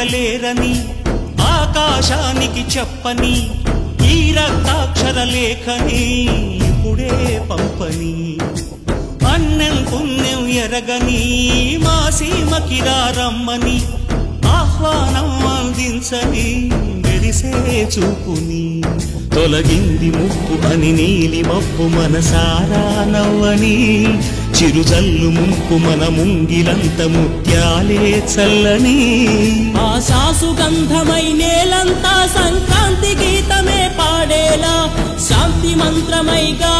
మోయలేరని ఆకాశానికి చెప్పని ఈ రక్తాక్షర లేఖని ఇప్పుడే పంపని అన్నం పుణ్యం ఎరగని మా సీమకిరా రమ్మని ఆహ్వానం అందించని మెరిసే చూపుని తొలగింది ముప్పు అని నీలి మబ్బు మనసారా నవ్వని చిరుజల్లు ముంపు మన ముంగిలంత ముత్యాలే చల్లని ఆశాసు గంధమై నేలంతా సంక్రాంతి గీతమే పాడేలా శాంతి మంత్రమై గా